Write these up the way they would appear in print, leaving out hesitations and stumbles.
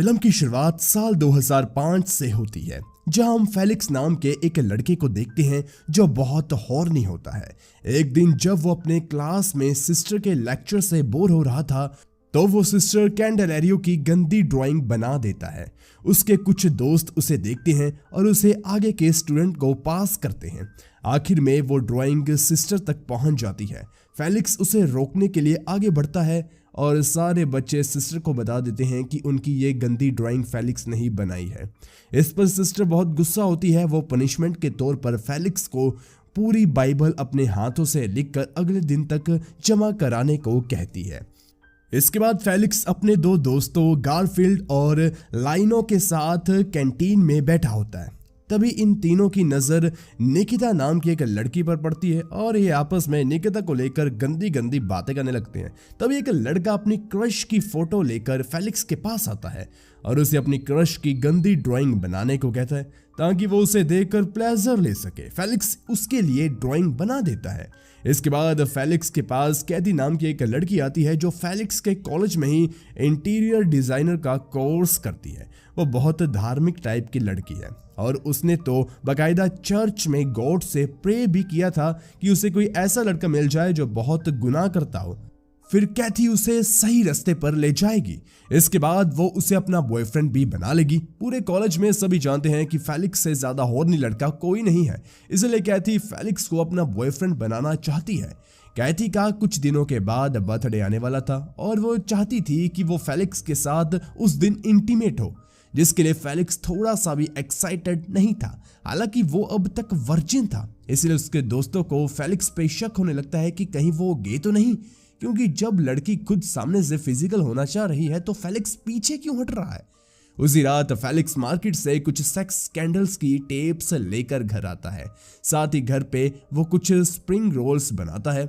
Film की शुरुआत साल 2005 से होती है, जहां हम फेलिक्स नाम के एक लड़के को देखते हैं जो बहुत हॉर्नी होता है। एक दिन जब वो अपने क्लास में सिस्टर के लेक्चर से बोर हो रहा था, तो वो सिस्टर कैंडेलेरियो की गंदी ड्राइंग बना देता है। उसके कुछ दोस्त उसे देखते हैं और उसे आगे के स्टूडेंट को पास करते हैं। आखिर में वो ड्राइंग सिस्टर तक पहुंच जाती है। फेलिक्स उसे रोकने के लिए आगे बढ़ता है और सारे बच्चे सिस्टर को बता देते हैं कि उनकी ये गंदी ड्राइंग फेलिक्स ने ही बनाई है। इस पर सिस्टर बहुत गुस्सा होती है। वो पनिशमेंट के तौर पर फेलिक्स को पूरी बाइबल अपने हाथों से लिखकर अगले दिन तक जमा कराने को कहती है। इसके बाद फेलिक्स अपने दो दोस्तों गारफील्ड और लाइनो के साथ कैंटीन में बैठा होता है। तभी इन तीनों की नजर निकिता नाम की एक लड़की पर पड़ती है और ये आपस में निकिता को लेकर गंदी गंदी बातें करने लगते हैं। तभी एक लड़का अपनी क्रश की फोटो लेकर फेलिक्स के पास आता है और उसे अपनी क्रश की गंदी ड्राइंग बनाने को कहता है ताकि वो उसे देखकर प्लेजर ले सके। फेलिक्स उसके लिए ड्राइंग बना देता है। इसके बाद फेलिक्स के पास कैदी नाम की एक लड़की आती है जो फेलिक्स के कॉलेज में ही इंटीरियर डिजाइनर का कोर्स करती है। वो बहुत धार्मिक टाइप की लड़की है और उसने तो बाकायदा चर्च में गॉड से प्रे भी किया था कि उसे कोई ऐसा लड़का मिल जाए जो बहुत गुनाह करता हो, फिर कैथी उसे सही रास्ते पर ले जाएगी। इसके बाद वो उसे अपना बॉयफ्रेंड भी बना लेगी। पूरे कॉलेज में सभी जानते हैं कि फेलिक्स से ज्यादा हॉर्नी लड़का कोई नहीं है, इसलिए कैथी फेलिक्स को अपना बॉयफ्रेंड बनाना चाहती है। कैथी का कुछ दिनों के बाद बर्थडे आने वाला था और वो चाहती थी कि वो फेलिक्स के साथ उस दिन इंटीमेट हो, जिसके लिए फेलिक्स थोड़ा सा भी एक्साइटेड नहीं था। हालांकि वो अब तक वर्जिन था, इसलिए उसके दोस्तों को फेलिक्स पे शक होने लगता है कि कहीं वो गे तो नहीं, क्योंकि जब लड़की खुद सामने से फिजिकल होना चाह रही है तो फेलिक्स पीछे क्यों हट रहा है। उसी रात फेलिक्स मार्केट से कुछ सेक्स स्कैंडल्स की टेप्स लेकर घर आता है। साथ ही घर पे वो कुछ स्प्रिंग रोल्स बनाता है।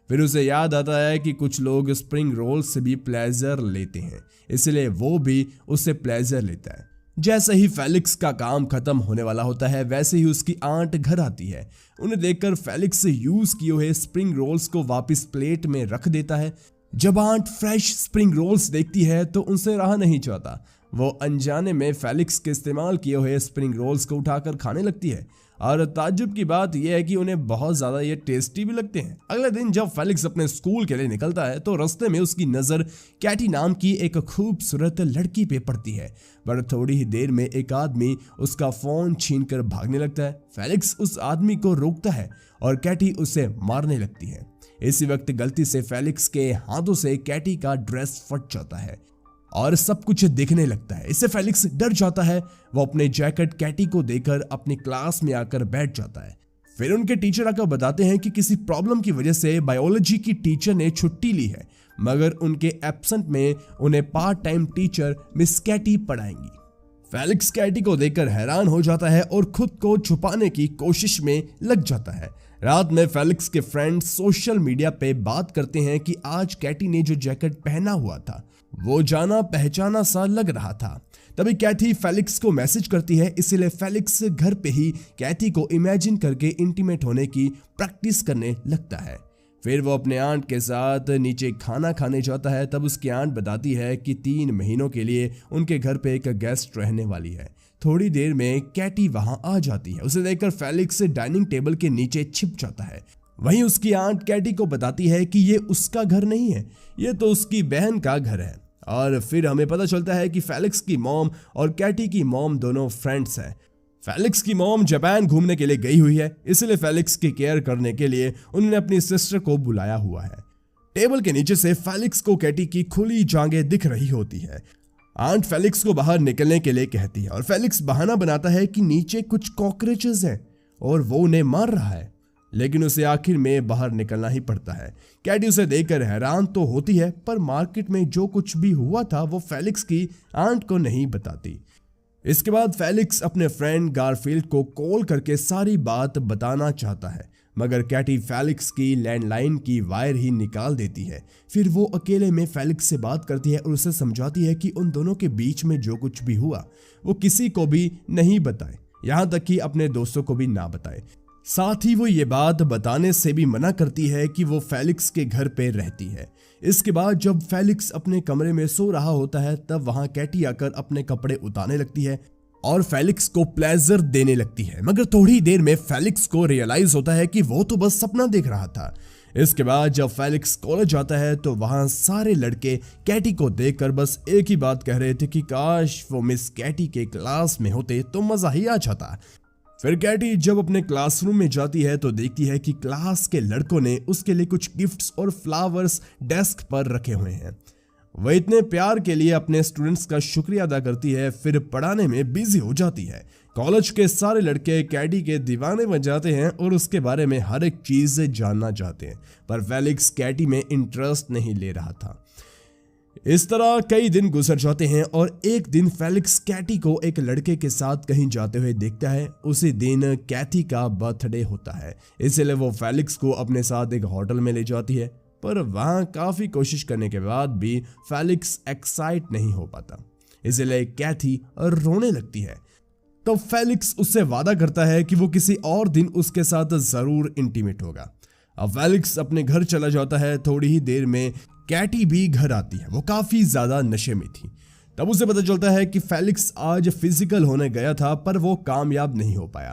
फिर उसे याद आता है कि कुछ लोग स्प्रिंग रोल्स से भी प्लेजर लेते हैं, इसलिए वो भी उससे प्लेजर लेता है। जैसे ही फेलिक्स का काम खत्म होने वाला होता है, वैसे ही उसकी आंट घर आती है। उन्हें देखकर फेलिक्स यूज किए हुए स्प्रिंग रोल्स को वापस प्लेट में रख देता है। जब आंट फ्रेश स्प्रिंग रोल्स देखती है तो उनसे रहा नहीं जाता। वो अनजाने में फेलिक्स के इस्तेमाल किए हुए स्प्रिंग रोल्स को उठाकर खाने लगती है और ताज्जुब की बात यह है कि उन्हें बहुत ज्यादा ये टेस्टी भी लगते हैं। अगले दिन जब फेलिक्स अपने स्कूल के लिए निकलता है तो रास्ते में उसकी नजर कैटी नाम की एक खूबसूरत लड़की पे पड़ती है, पर थोड़ी ही देर में एक आदमी उसका फोन छीनकर भागने लगता है। फेलिक्स उस आदमी को रोकता है और कैटी उसे मारने लगती है। इसी वक्त गलती से फेलिक्स के हाथों से कैटी का ड्रेस फट जाता है और सब कुछ दिखने लगता है। इससे फेलिक्स डर जाता है। वो अपने जैकेट कैटी को देकर अपनी क्लास में आकर बैठ जाता है। फिर उनके टीचर आकर बताते हैं कि किसी प्रॉब्लम की वजह से बायोलॉजी की टीचर ने छुट्टी ली है, मगर उनके एब्सेंट में उन्हें part time teacher miss Katie पढ़ाएंगी। फेलिक्स कैटी को देखकर हैरान हो जाता है और खुद को छुपाने की कोशिश में लग जाता है। रात में फेलिक्स के फ्रेंड्स सोशल मीडिया पे बात करते हैं कि आज कैटी ने जो जैकेट पहना हुआ था वो जाना पहचाना सा लग रहा था। तभी कैथी फेलिक्स को मैसेज करती है, इसलिए फेलिक्स घर पे ही कैथी को इमेजिन करके इंटीमेट होने की प्रैक्टिस करने लगता है। फिर वो अपने आंट के साथ नीचे खाना खाने जाता है। तब उसकी आंट बताती है कि 3 महीनों के लिए उनके घर पे एक गेस्ट रहने वाली है। थोड़ी देर में कैटी वहां आ जाती है। उसे देखकर फेलिक्स डाइनिंग टेबल के नीचे छिप जाता है। वहीं उसकी आंट कैटी को बताती है कि ये उसका घर नहीं है, ये तो उसकी बहन का घर है। और फिर हमें पता चलता है कि फेलिक्स की मॉम और कैटी की मॉम दोनों फ्रेंड्स हैं। फेलिक्स की मॉम जापान घूमने के लिए गई हुई है, इसलिए फेलिक्स की केयर करने के लिए उन्होंने अपनी सिस्टर को बुलाया हुआ है। टेबल के नीचे से फेलिक्स को कैटी की खुली जांघें दिख रही होती है। आंट फेलिक्स को बाहर निकलने के लिए कहती है और फेलिक्स बहाना बनाता है कि नीचे कुछ कॉकरोचेस हैं और वो उन्हें मार रहा है, लेकिन उसे आखिर में बाहर निकलना ही पड़ता है। कैटी उसे देखकर हैरान तो होती है, पर मार्केट में जो कुछ भी हुआ था वो फेलिक्स की आंट को नहीं बताती। इसके बाद फेलिक्स अपने फ्रेंड गारफील्ड को कॉल करके सारी बात बताना चाहता है, मगर कैटी फेलिक्स की लैंडलाइन की वायर ही निकाल देती है। फिर वो अकेले में फेलिक्स से बात करती है और उसे समझाती है कि उन दोनों के बीच में जो कुछ भी हुआ वो किसी को भी नहीं बताए, यहाँ तक कि अपने दोस्तों को भी ना बताए। साथ ही वो ये बात बताने से भी मना करती है कि वो फेलिक्स के घर पे रहती है। इसके बाद जब फेलिक्स अपने कमरे में सो रहा होता है तब वहां कैटी आकर अपने कपड़े उतारने लगती है और फेलिक्स को प्लेजर देने लगती है, मगर थोड़ी देर में फेलिक्स को रियलाइज होता है कि वो तो बस सपना देख रहा था। इसके बाद जब फेलिक्स कॉलेज जाता है तो वहां सारे लड़के कैटी को देखकर बस एक ही बात कह रहे थे कि काश वो मिस कैटी के क्लास में होते तो मजा ही आ जाता। फिर कैटी जब अपने क्लासरूम में जाती है तो देखती है कि क्लास के लड़कों ने उसके लिए कुछ गिफ्ट्स और फ्लावर्स डेस्क पर रखे हुए हैं। वह इतने प्यार के लिए अपने स्टूडेंट्स का शुक्रिया अदा करती है, फिर पढ़ाने में बिजी हो जाती है। कॉलेज के सारे लड़के कैटी के दीवाने बन जाते हैं और उसके बारे में हर एक चीज जानना चाहते हैं, पर फेलिक्स कैटी में इंटरेस्ट नहीं ले रहा था। इस तरह कई दिन गुजर जाते हैं और एक दिन फेलिक्स कैटी को एक लड़के के साथ कहीं जाते हुए देखता है। उसी दिन कैथी का बर्थडे होता है, इसलिए वो फेलिक्स को अपने साथ एक होटल में ले जाती है, पर वहां काफी कोशिश करने के बाद भी फेलिक्स एक्साइट नहीं हो पाता, इसलिए कैथी रोने लगती है। तो फेलिक्स उससे वादा करता है कि वो किसी और दिन उसके साथ जरूर इंटीमेट होगा। अब फेलिक्स अपने घर चला जाता है। थोड़ी ही देर में कैटी भी घर आती है। वो काफी ज्यादा नशे में थी। तब उसे पता चलता है कि फेलिक्स आज फिजिकल होने गया था पर वो कामयाब नहीं हो पाया।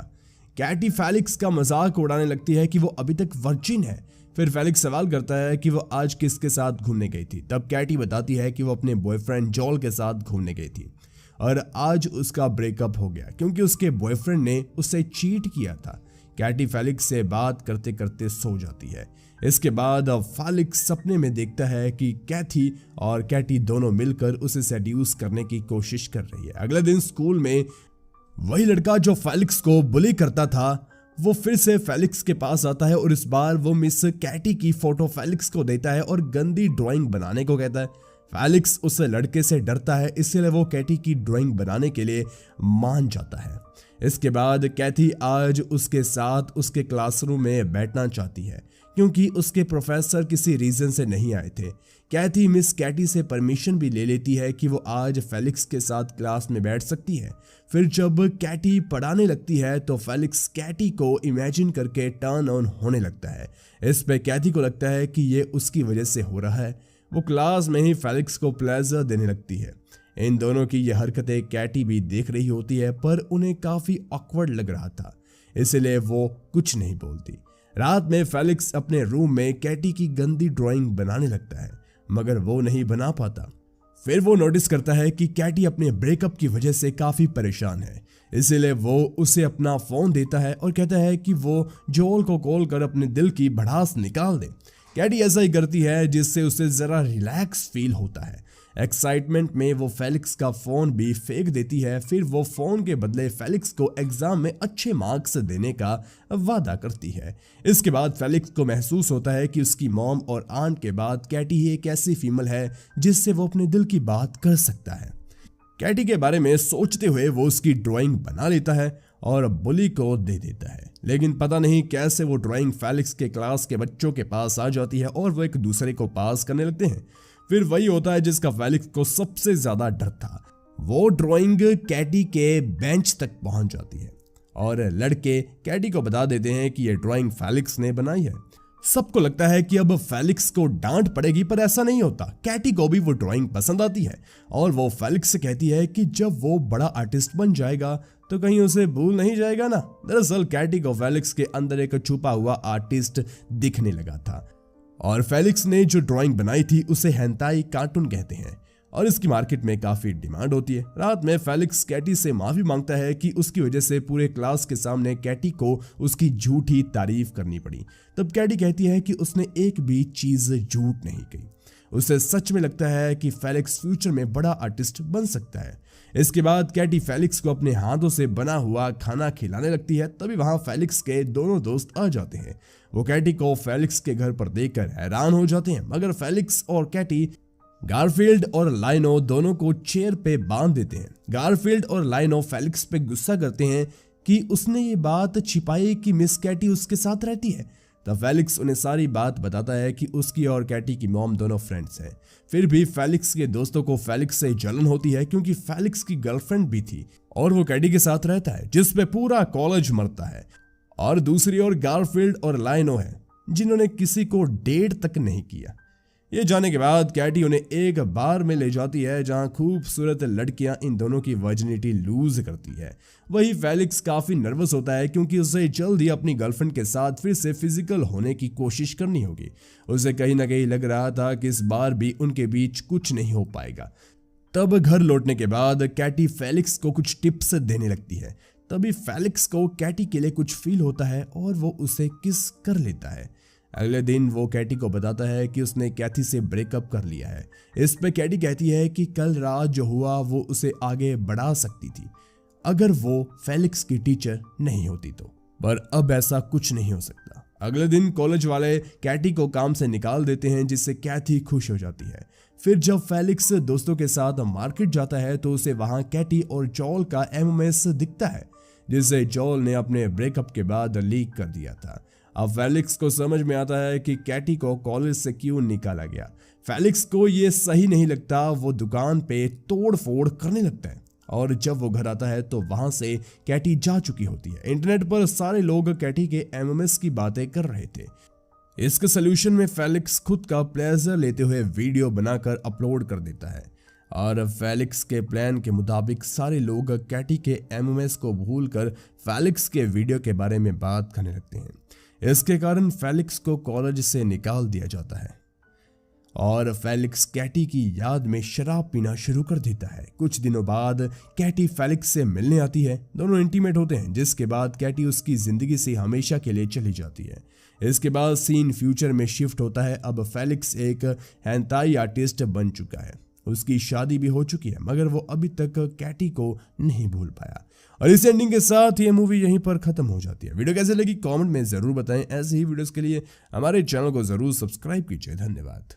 कैटी फेलिक्स का मजाक उड़ाने लगती है कि वो अभी तक वर्जिन है। फिर फेलिक्स सवाल करता है कि वो आज किसके साथ घूमने गई थी। तब कैटी बताती है कि वो अपने बॉयफ्रेंड जॉल के साथ घूमने गई थी और आज उसका ब्रेकअप हो गया क्योंकि उसके बॉयफ्रेंड ने उससे चीट किया था। कैटी फेलिक्स से बात करते करते सो जाती है। इसके बाद फेलिक्स सपने में देखता है कि कैथी और कैटी दोनों मिलकर उसे सेड्यूस करने की कोशिश कर रही है। अगले दिन स्कूल में वही लड़का जो फेलिक्स को बुली करता था वो फिर से फेलिक्स के पास आता है और इस बार वो मिस कैटी की फोटो फेलिक्स को देता है और गंदी ड्राइंग बनाने को कहता है। फेलिक्स उस लड़के से डरता है, इसलिए वो कैटी की ड्राइंग बनाने के लिए मान जाता है। इसके बाद कैथी आज उसके साथ उसके क्लासरूम में बैठना चाहती है क्योंकि उसके प्रोफेसर किसी रीजन से नहीं आए थे। कैथी मिस कैटी से परमिशन भी ले लेती है कि वो आज फेलिक्स के साथ क्लास में बैठ सकती है। फिर जब कैटी पढ़ाने लगती है तो फेलिक्स कैटी को इमेजिन करके टर्न ऑन होने लगता है। इस पे कैथी को लगता है कि ये उसकी वजह से हो रहा है। वो क्लास में ही फेलिक्स को प्लेजर देने लगती है। इन दोनों की ये हरकतें कैटी भी देख रही होती है पर उन्हें काफी ऑकवर्ड लग रहा था, इसलिए वो कुछ नहीं बोलती। रात में फेलिक्स अपने रूम में कैटी की गंदी ड्राइंग बनाने लगता है मगर वो नहीं बना पाता। फिर वो नोटिस करता है कि कैटी अपने ब्रेकअप की वजह से काफी परेशान है, इसीलिए वो उसे अपना फोन देता है और कहता है कि वो जोल को कॉल कर अपने दिल की भड़ास निकाल दे। कैटी ऐसा ही करती है जिससे उसे जरा रिलैक्स फील होता है। एक्साइटमेंट में वो फेलिक्स का फोन भी फेंक देती है। फिर वो फोन के बदले फेलिक्स को एग्जाम में अच्छे मार्क्स देने का वादा करती है। इसके बाद फेलिक्स को महसूस होता है कि उसकी मॉम और आंट के बाद कैटी ही एक ऐसी फीमेल है जिससे वो अपने दिल की बात कर सकता है। कैटी के बारे में सोचते हुए वो उसकी ड्राइंग बना लेता है और बुली को दे देता है, लेकिन पता नहीं कैसे वो ड्राइंग फेलिक्स के क्लास के बच्चों के पास आ जाती है और वो एक दूसरे को पास करने लगते हैं। फिर वही होता है जिसका फेलिक्स को सबसे ज्यादा डर था। वो ड्राइंग कैटी के बेंच तक पहुंच जाती है और लड़के कैटी को बता देते हैं कि ये ड्राइंग फेलिक्स ने बनाई है। सबको लगता है कि अब फेलिक्स को डांट पड़ेगी पर ऐसा नहीं होता। कैटी को भी वो ड्राइंग पसंद आती है और वो फेलिक्स से कहती है कि जब वो बड़ा आर्टिस्ट बन जाएगा तो कहीं उसे भूल नहीं जाएगा ना। दरअसल कैटी को फेलिक्स के अंदर एक छुपा हुआ आर्टिस्ट दिखने लगा था और फेलिक्स ने जो ड्राइंग बनाई थी उसे हेंताई कार्टून कहते हैं और इसकी मार्केट में काफी डिमांड होती है। रात में फेलिक्स कैटी से माफी मांगता है कि उसकी वजह से पूरे क्लास के सामने कैटी को उसकी झूठी तारीफ करनी पड़ी। तब कैटी कहती है कि उसने एक भी चीज झूठ नहीं कही। उसे सच में लगता है कि फेलिक्स फ्यूचर में बड़ा आर्टिस्ट बन सकता है। इसके बाद कैटी फेलिक्स को अपने हाथों से बना हुआ खाना खिलाने लगती है। तभी वहां फेलिक्स के दोनों दोस्त आ जाते हैं। वो कैटी को फेलिक्स के घर पर देखकर हैरान हो जाते हैं, मगर फेलिक्स और कैटी गारफील्ड और लाइनो दोनों को चेयर पे बांध देते हैं। गारफील्ड और लाइनो फेलिक्स पे गुस्सा करते हैं कि उसने ये बात छिपाई कि मिस कैटी उसके साथ रहती है। तब फेलिक्स उन्हें सारी बात बताता है कि उसकी और कैटी की मॉम दोनों फ्रेंड्स हैं। फिर भी फेलिक्स के दोस्तों को फेलिक्स से जलन होती है क्योंकि फेलिक्स की गर्लफ्रेंड भी थी और वो कैटी के साथ रहता है, जिस पे पूरा कॉलेज मरता है। और दूसरी ओर गारफील्ड और लायनो है जिन्होंने किसी को डेट तक नहीं किया। ये जाने के बाद कैटी उन्हें एक बार में ले जाती है जहां खूबसूरत लड़कियां इन दोनों की वर्जिनिटी लूज करती है। वही फेलिक्स काफी नर्वस होता है क्योंकि उसे जल्द ही अपनी गर्लफ्रेंड के साथ फिर से फिजिकल होने की कोशिश करनी होगी। उसे कहीं ना कहीं लग रहा था कि इस बार भी उनके बीच कुछ नहीं हो पाएगा। तब घर लौटने के बाद कैटी फेलिक्स को कुछ टिप्स देने लगती है। तभी फेलिक्स को कैटी के लिए कुछ फील होता है और वो उसे किस कर लेता है। अगले दिन वो कैटी को बताता है कि उसने कैथी से ब्रेकअप कर लिया है। इस पे कैटी कहती है कि कल रात जो हुआ वो उसे आगे बढ़ा सकती थी अगर वो फेलिक्स की टीचर नहीं होती तो, पर अब ऐसा कुछ नहीं हो सकता। अगले दिन कॉलेज वाले कैटी को काम से निकाल देते हैं जिससे कैथी खुश हो जाती है। फिर जब फेलिक्स दोस्तों के साथ मार्केट जाता है तो उसे वहां कैटी और जॉल का एमएमएस दिखता है जिसे जॉल ने अपने ब्रेकअप के बाद लीक कर दिया था। अब फेलिक्स को समझ में आता है कि कैटी को कॉलेज से क्यों निकाला गया। फेलिक्स को ये सही नहीं लगता। वो दुकान पे तोड़ फोड़ करने लगता है और जब वो घर आता है तो वहां से कैटी जा चुकी होती है। इंटरनेट पर सारे लोग कैटी के एमएमएस की बातें कर रहे थे। इसके सोल्यूशन में फेलिक्स खुद का प्लेजर लेते हुए वीडियो बनाकर अपलोड कर देता है और फेलिक्स के प्लान के मुताबिक सारे लोग कैटी के एमएमएस को भूलकर फेलिक्स के वीडियो के बारे में बात करने लगते हैं। इसके कारण फेलिक्स को कॉलेज से निकाल दिया जाता है और फेलिक्स कैटी की याद में शराब पीना शुरू कर देता है। कुछ दिनों बाद कैटी फेलिक्स से मिलने आती है। दोनों इंटीमेट होते हैं जिसके बाद कैटी उसकी जिंदगी से हमेशा के लिए चली जाती है। इसके बाद सीन फ्यूचर में शिफ्ट होता है। अब फेलिक्स एक हेंताई आर्टिस्ट बन चुका है। उसकी शादी भी हो चुकी है मगर वो अभी तक कैटी को नहीं भूल पाया। और इस एंडिंग के साथ ये मूवी यहीं पर खत्म हो जाती है। वीडियो कैसे लगी कमेंट में जरूर बताएं। ऐसे ही वीडियोस के लिए हमारे चैनल को जरूर सब्सक्राइब कीजिए। धन्यवाद।